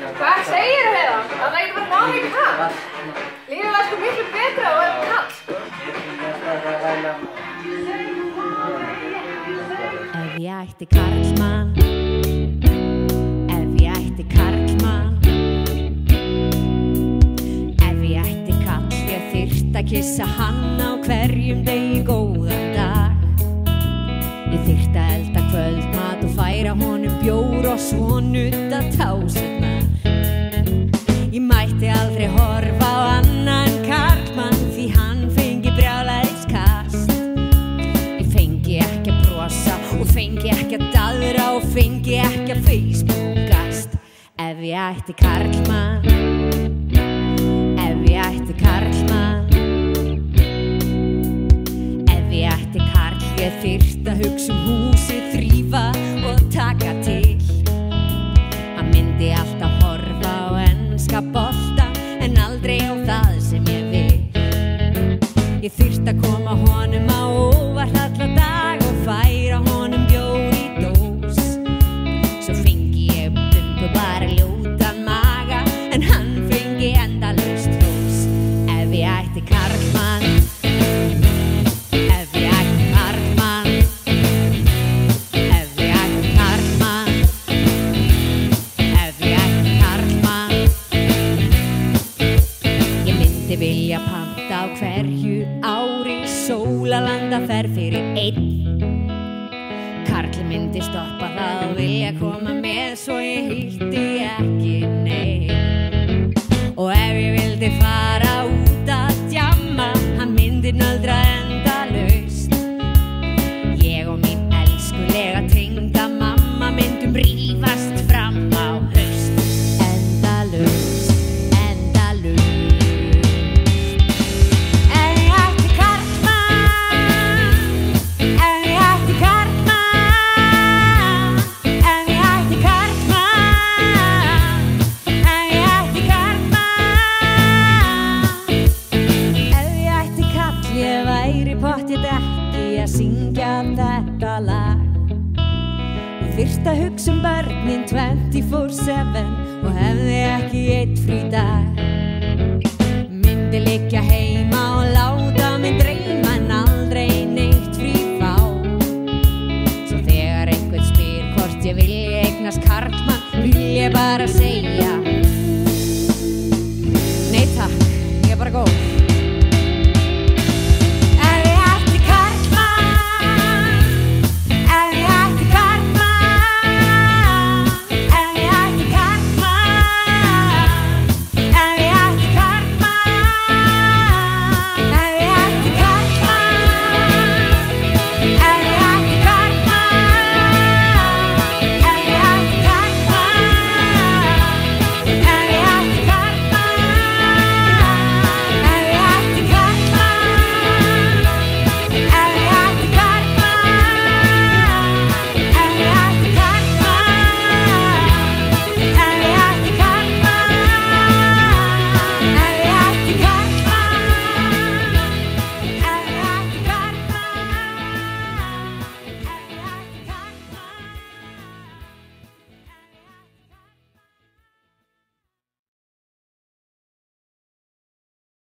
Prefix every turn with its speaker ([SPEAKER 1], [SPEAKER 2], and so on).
[SPEAKER 1] Hvað segirðu Heiða? Það er ekki bara námi kall. Lífið var sko miklu betra og er kall.
[SPEAKER 2] Ef ég ætti karlmann, ef ég ætti karlmann, ef ég ætti kall, ég þyrft að kissa hann á hverjum degi góðan dag. Ég þyrft að elda kvöldmat og færa honum bjór og svo nudda tásurnar. Ég mætti aldrei horfa á annan karlmann því hann fengi brjálæðiskast. Ég fengi ekki að brosa og fengi ekki að daðra og fengi ekki að facebookast. Ef ég ætti karlmann, ef ég ætti karlmann, ef ég ætti karl, ég þyrft að hugsa húsið, þrífa og taka til. Hann myndi alltaf horfa á enska bolta en aldrei á það sem ég vil. Ég þyrft að koma honum á óvart alla dag og færa honum bjór í dós. Svo fengi ég Bumbu bara ljótan maga en hann fengi endalaust hrós. Ef ég ætti karlmann, ef ég ætti karlmann, ef ég ætti karlmann, ef ég ætti karlmann, ég myndi vilja panta á hverju ári sólalandaferð fyrir einn. Karlinn myndi stoppa það og vilja koma með svo ég hitti ekki neinn. Og ef ég vildi fara út að djamma, hann myndi nöldra endalaust. Ég og mín elskulega tengda mamma myndum rífast fram á haust. Endalaust, endalaust. Ef ég ætti karlmann, ef ég ætti karlmann, ef ég ætti karlmann, ef ég ætti karlmann, ef ég ætti kall, ég væri pottþétt ekki að syngja þetta lag. Ég þyrft að hugsa börnin 24/7 og hefði ekki einn frídag. Myndi liggja heima og láta mig dreyma en aldrei neitt frí fá. Svo þegar einhvern spyr hvort ég vilji eignast karlmann, vil ég bara segja